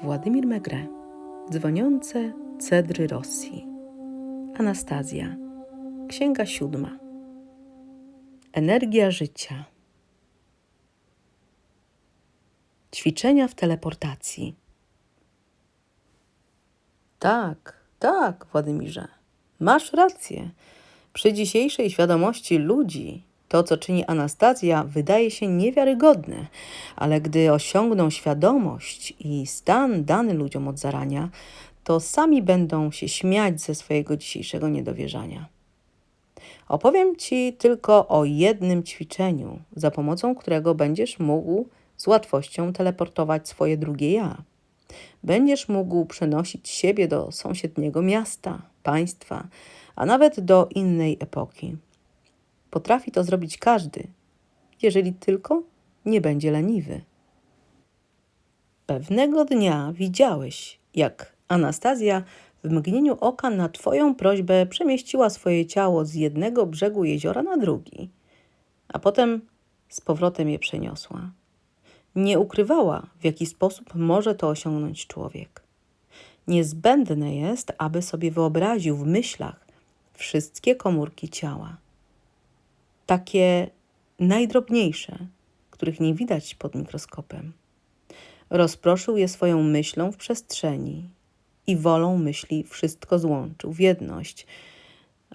Władimir Maigret. Dzwoniące cedry Rosji. Anastazja. Księga 7. Energia życia. Ćwiczenia w teleportacji. Tak, Władimirze. Masz rację. Przy dzisiejszej świadomości ludzi to, co czyni Anastazja, wydaje się niewiarygodne, ale gdy osiągną świadomość i stan dany ludziom od zarania, to sami będą się śmiać ze swojego dzisiejszego niedowierzania. Opowiem Ci tylko o jednym ćwiczeniu, za pomocą którego będziesz mógł z łatwością teleportować swoje drugie ja. Będziesz mógł przenosić siebie do sąsiedniego miasta, państwa, a nawet do innej epoki. Potrafi to zrobić każdy, jeżeli tylko nie będzie leniwy. Pewnego dnia widziałeś, jak Anastazja w mgnieniu oka na Twoją prośbę przemieściła swoje ciało z jednego brzegu jeziora na drugi, a potem z powrotem je przeniosła. Nie ukrywała, w jaki sposób może to osiągnąć człowiek. Niezbędne jest, aby sobie wyobraził w myślach wszystkie komórki ciała. Takie najdrobniejsze, których nie widać pod mikroskopem. Rozproszył je swoją myślą w przestrzeni i wolą myśli wszystko złączył w jedność,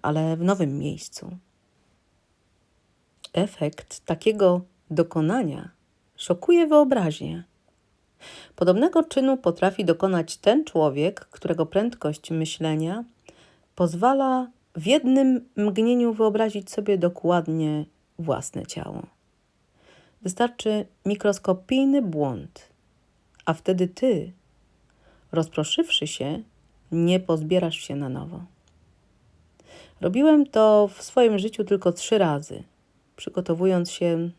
ale w nowym miejscu. Efekt takiego dokonania szokuje wyobraźnię. Podobnego czynu potrafi dokonać ten człowiek, którego prędkość myślenia pozwala w jednym mgnieniu wyobrazić sobie dokładnie własne ciało. Wystarczy mikroskopijny błąd, a wtedy ty, rozproszywszy się, nie pozbierasz się na nowo. Robiłem to w swoim życiu tylko 3 razy, przygotowując się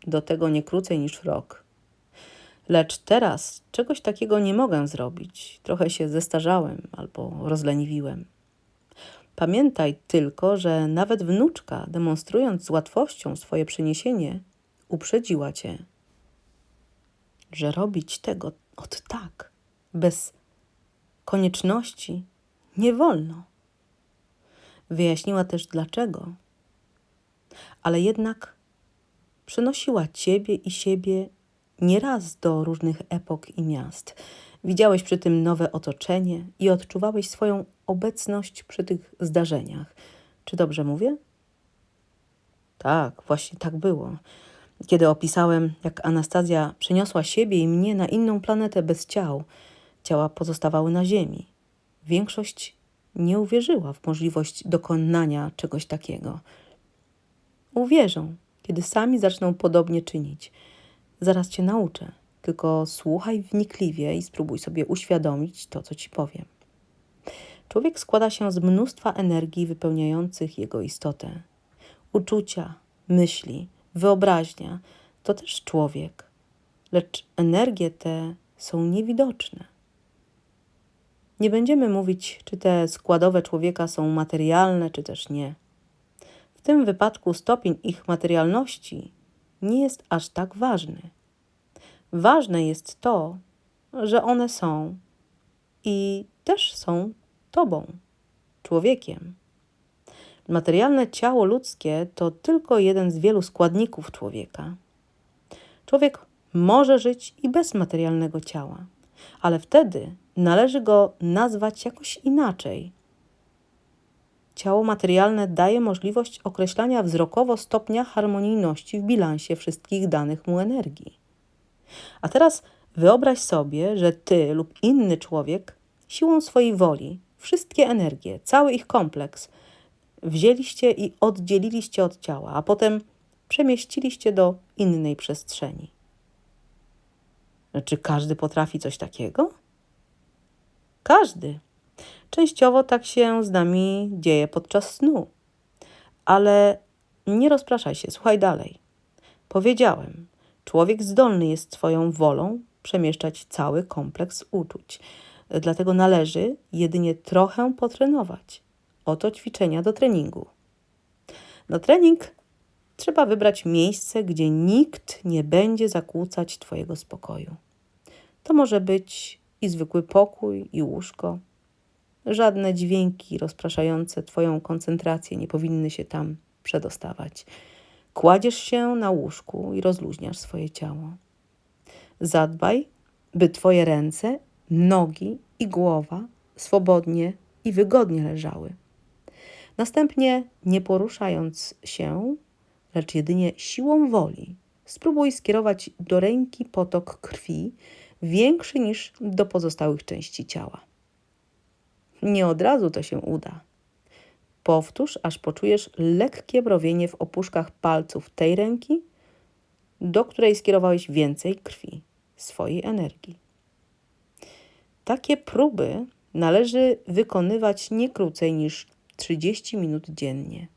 do tego nie krócej niż rok. Lecz teraz czegoś takiego nie mogę zrobić. Trochę się zestarzałem albo rozleniwiłem. Pamiętaj tylko, że nawet wnuczka, demonstrując z łatwością swoje przeniesienie, uprzedziła cię, że robić tego od tak, bez konieczności, nie wolno. Wyjaśniła też dlaczego, ale jednak przenosiła ciebie i siebie nieraz do różnych epok i miast. Widziałeś przy tym nowe otoczenie i odczuwałeś swoją obecność przy tych zdarzeniach. Czy dobrze mówię? Tak, właśnie tak było. Kiedy opisałem, jak Anastazja przeniosła siebie i mnie na inną planetę bez ciał, ciała pozostawały na Ziemi. Większość nie uwierzyła w możliwość dokonania czegoś takiego. Uwierzą, kiedy sami zaczną podobnie czynić. Zaraz cię nauczę, tylko słuchaj wnikliwie i spróbuj sobie uświadomić to, co ci powiem. Człowiek składa się z mnóstwa energii wypełniających jego istotę. Uczucia, myśli, wyobraźnia to też człowiek, lecz energie te są niewidoczne. Nie będziemy mówić, czy te składowe człowieka są materialne, czy też nie. W tym wypadku stopień ich materialności nie jest aż tak ważny. Ważne jest to, że one są i też są tobą, człowiekiem. Materialne ciało ludzkie to tylko jeden z wielu składników człowieka. Człowiek może żyć i bez materialnego ciała, ale wtedy należy go nazwać jakoś inaczej. Ciało materialne daje możliwość określania wzrokowo stopnia harmonijności w bilansie wszystkich danych mu energii. A teraz wyobraź sobie, że ty lub inny człowiek siłą swojej woli wszystkie energie, cały ich kompleks wzięliście i oddzieliliście od ciała, a potem przemieściliście do innej przestrzeni. Czy każdy potrafi coś takiego? Każdy. Częściowo tak się z nami dzieje podczas snu. Ale nie rozpraszaj się, słuchaj dalej. Powiedziałem, człowiek zdolny jest swoją wolą przemieszczać cały kompleks uczuć. Dlatego należy jedynie trochę potrenować. Oto ćwiczenia do treningu. Na trening trzeba wybrać miejsce, gdzie nikt nie będzie zakłócać twojego spokoju. To może być i zwykły pokój, i łóżko. Żadne dźwięki rozpraszające twoją koncentrację nie powinny się tam przedostawać. Kładziesz się na łóżku i rozluźniasz swoje ciało. Zadbaj, by twoje ręce, nogi i głowa swobodnie i wygodnie leżały. Następnie, nie poruszając się, lecz jedynie siłą woli, spróbuj skierować do ręki potok krwi większy niż do pozostałych części ciała. Nie od razu to się uda. Powtórz, aż poczujesz lekkie mrowienie w opuszkach palców tej ręki, do której skierowałeś więcej krwi, swojej energii. Takie próby należy wykonywać nie krócej niż 30 minut dziennie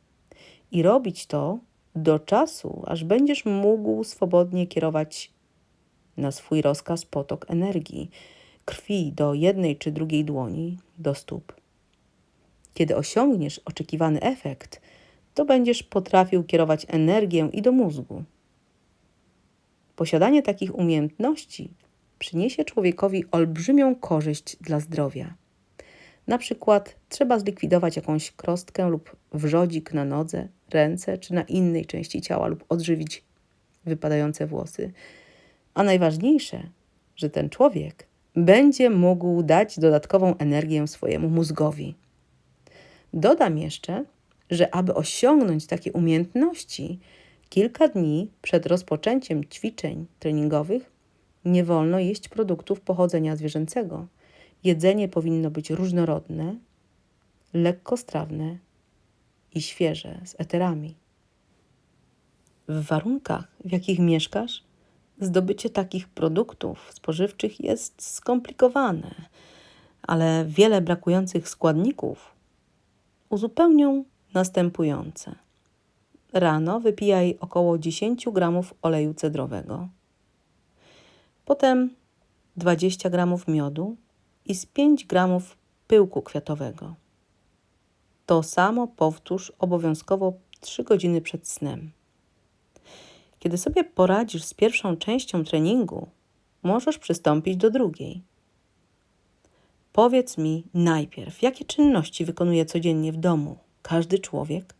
i robić to do czasu, aż będziesz mógł swobodnie kierować na swój rozkaz potok energii, krwi do jednej czy drugiej dłoni, do stóp. Kiedy osiągniesz oczekiwany efekt, to będziesz potrafił kierować energię i do mózgu. Posiadanie takich umiejętności przyniesie człowiekowi olbrzymią korzyść dla zdrowia. Na przykład trzeba zlikwidować jakąś krostkę lub wrzodzik na nodze, ręce czy na innej części ciała lub odżywić wypadające włosy. A najważniejsze, że ten człowiek będzie mógł dać dodatkową energię swojemu mózgowi. Dodam jeszcze, że aby osiągnąć takie umiejętności, kilka dni przed rozpoczęciem ćwiczeń treningowych nie wolno jeść produktów pochodzenia zwierzęcego. Jedzenie powinno być różnorodne, lekkostrawne i świeże, z eterami. W warunkach, w jakich mieszkasz, zdobycie takich produktów spożywczych jest skomplikowane, ale wiele brakujących składników uzupełnią następujące. Rano wypijaj około 10 gramów oleju cedrowego, potem 20 gramów miodu i z 5 gramów pyłku kwiatowego. To samo powtórz obowiązkowo 3 godziny przed snem. Kiedy sobie poradzisz z pierwszą częścią treningu, możesz przystąpić do drugiej. Powiedz mi najpierw, jakie czynności wykonuje codziennie w domu każdy człowiek?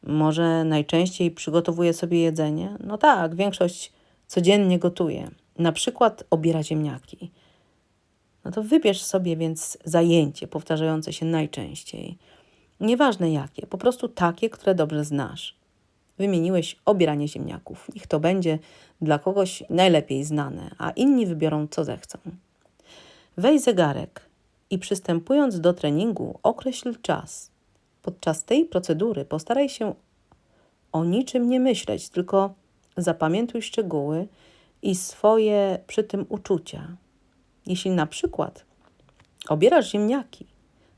Może najczęściej przygotowuje sobie jedzenie? No tak, większość codziennie gotuje. Na przykład obiera ziemniaki. No to wybierz sobie więc zajęcie powtarzające się najczęściej. Nieważne jakie, po prostu takie, które dobrze znasz. Wymieniłeś obieranie ziemniaków. Niech to będzie dla kogoś najlepiej znane, a inni wybiorą co zechcą. Weź zegarek i przystępując do treningu określ czas. Podczas tej procedury postaraj się o niczym nie myśleć, tylko zapamiętuj szczegóły i swoje przy tym uczucia. Jeśli na przykład obierasz ziemniaki,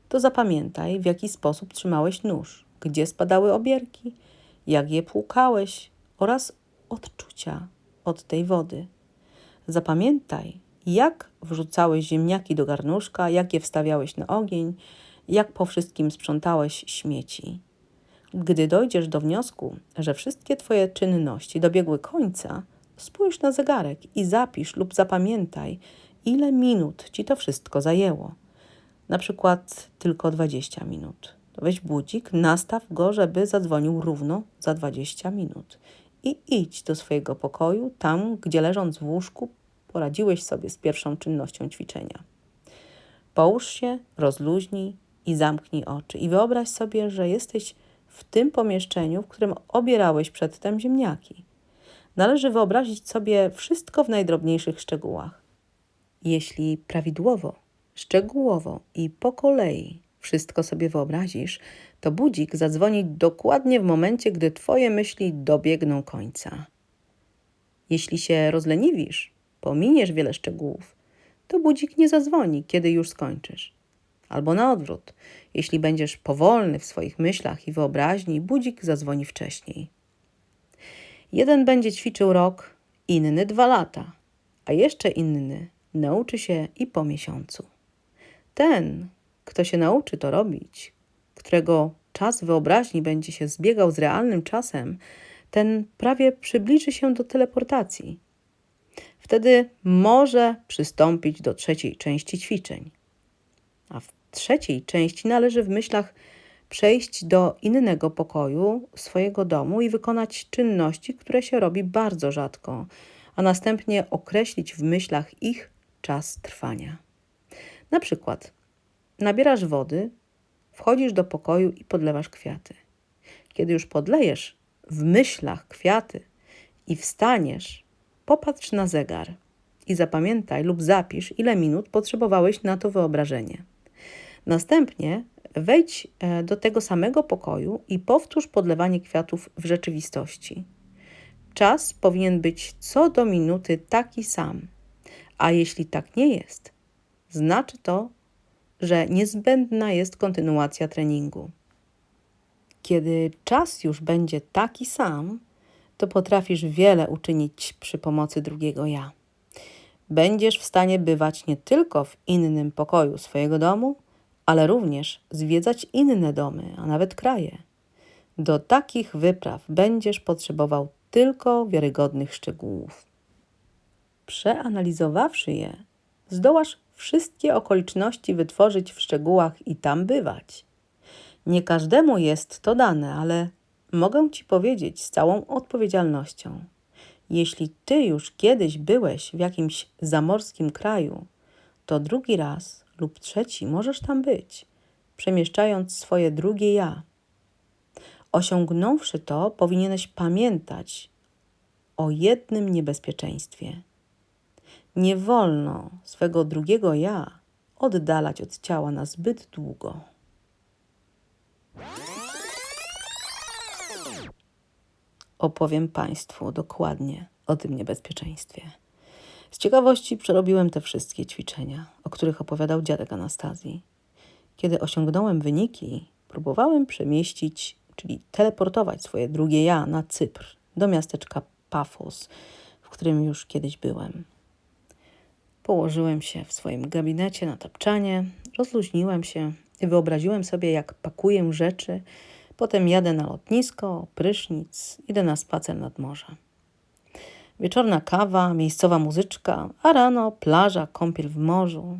to zapamiętaj, w jaki sposób trzymałeś nóż, gdzie spadały obierki, jak je płukałeś oraz odczucia od tej wody. Zapamiętaj, jak wrzucałeś ziemniaki do garnuszka, jak je wstawiałeś na ogień, jak po wszystkim sprzątałeś śmieci. Gdy dojdziesz do wniosku, że wszystkie twoje czynności dobiegły końca, spójrz na zegarek i zapisz lub zapamiętaj, ile minut ci to wszystko zajęło. Na przykład tylko 20 minut. To weź budzik, nastaw go, żeby zadzwonił równo za 20 minut. I idź do swojego pokoju, tam, gdzie leżąc w łóżku, poradziłeś sobie z pierwszą czynnością ćwiczenia. Połóż się, rozluźnij i zamknij oczy. I wyobraź sobie, że jesteś w tym pomieszczeniu, w którym obierałeś przedtem ziemniaki. Należy wyobrazić sobie wszystko w najdrobniejszych szczegółach. Jeśli prawidłowo, szczegółowo i po kolei wszystko sobie wyobrazisz, to budzik zadzwoni dokładnie w momencie, gdy twoje myśli dobiegną końca. Jeśli się rozleniwisz, pominiesz wiele szczegółów, to budzik nie zadzwoni, kiedy już skończysz. Albo na odwrót, jeśli będziesz powolny w swoich myślach i wyobraźni, budzik zadzwoni wcześniej. Jeden będzie ćwiczył rok, inny 2 lata, a jeszcze inny nauczy się i po miesiącu. Ten, kto się nauczy to robić, którego czas wyobraźni będzie się zbiegał z realnym czasem, ten prawie przybliży się do teleportacji. Wtedy może przystąpić do trzeciej części ćwiczeń. A w trzeciej części należy w myślach przejść do innego pokoju swojego domu i wykonać czynności, które się robi bardzo rzadko, a następnie określić w myślach ich czas trwania. Na przykład nabierasz wody, wchodzisz do pokoju i podlewasz kwiaty. Kiedy już podlejesz w myślach kwiaty i wstaniesz, popatrz na zegar i zapamiętaj lub zapisz, ile minut potrzebowałeś na to wyobrażenie. Następnie wejdź do tego samego pokoju i powtórz podlewanie kwiatów w rzeczywistości. Czas powinien być co do minuty taki sam, a jeśli tak nie jest, znaczy to, że niezbędna jest kontynuacja treningu. Kiedy czas już będzie taki sam, to potrafisz wiele uczynić przy pomocy drugiego ja. Będziesz w stanie bywać nie tylko w innym pokoju swojego domu, ale również zwiedzać inne domy, a nawet kraje. Do takich wypraw będziesz potrzebował tylko wiarygodnych szczegółów. Przeanalizowawszy je, zdołasz wszystkie okoliczności wytworzyć w szczegółach i tam bywać. Nie każdemu jest to dane, ale mogę Ci powiedzieć z całą odpowiedzialnością. Jeśli Ty już kiedyś byłeś w jakimś zamorskim kraju, to drugi raz lub trzeci możesz tam być, przemieszczając swoje drugie ja. Osiągnąwszy to, powinieneś pamiętać o jednym niebezpieczeństwie. Nie wolno swego drugiego ja oddalać od ciała na zbyt długo. Opowiem Państwu dokładnie o tym niebezpieczeństwie. Z ciekawości przerobiłem te wszystkie ćwiczenia, o których opowiadał dziadek Anastazji. Kiedy osiągnąłem wyniki, próbowałem przemieścić, czyli teleportować swoje drugie ja na Cypr, do miasteczka Pafos, w którym już kiedyś byłem. Położyłem się w swoim gabinecie na tapczanie, rozluźniłem się i wyobraziłem sobie, jak pakuję rzeczy. Potem jadę na lotnisko, prysznic, idę na spacer nad morze. Wieczorna kawa, miejscowa muzyczka, a rano plaża, kąpiel w morzu.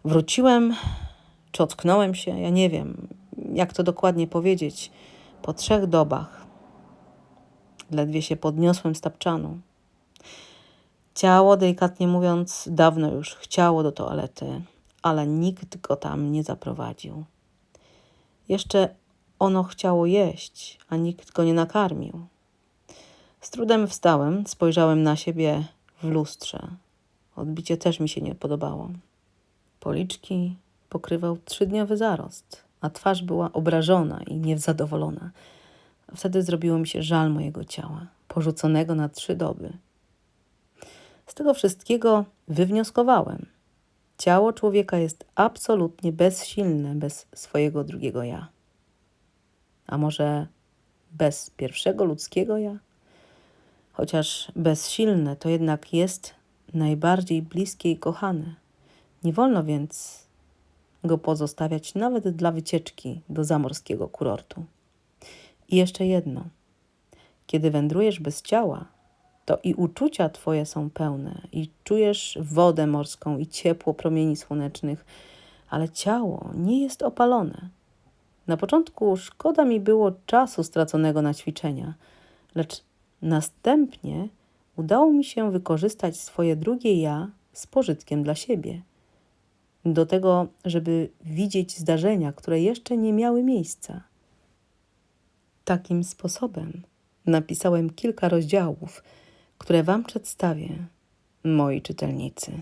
Wróciłem, czy ocknąłem się, ja nie wiem, jak to dokładnie powiedzieć, po 3 dobach. Ledwie się podniosłem z tapczanu. Ciało, delikatnie mówiąc, dawno już chciało do toalety, ale nikt go tam nie zaprowadził. Jeszcze ono chciało jeść, a nikt go nie nakarmił. Z trudem wstałem, spojrzałem na siebie w lustrze. Odbicie też mi się nie podobało. Policzki pokrywał 3-dniowy zarost, a twarz była obrażona i niezadowolona. A wtedy zrobiło mi się żal mojego ciała, porzuconego na 3 doby. Z tego wszystkiego wywnioskowałem. Ciało człowieka jest absolutnie bezsilne bez swojego drugiego ja. A może bez pierwszego ludzkiego ja? Chociaż bezsilne, to jednak jest najbardziej bliskie i kochane. Nie wolno więc go pozostawiać nawet dla wycieczki do zamorskiego kurortu. I jeszcze jedno. Kiedy wędrujesz bez ciała, to i uczucia Twoje są pełne i czujesz wodę morską i ciepło promieni słonecznych, ale ciało nie jest opalone. Na początku szkoda mi było czasu straconego na ćwiczenia, lecz następnie udało mi się wykorzystać swoje drugie ja z pożytkiem dla siebie. Do tego, żeby widzieć zdarzenia, które jeszcze nie miały miejsca. Takim sposobem napisałem kilka rozdziałów, które Wam przedstawię, moi czytelnicy.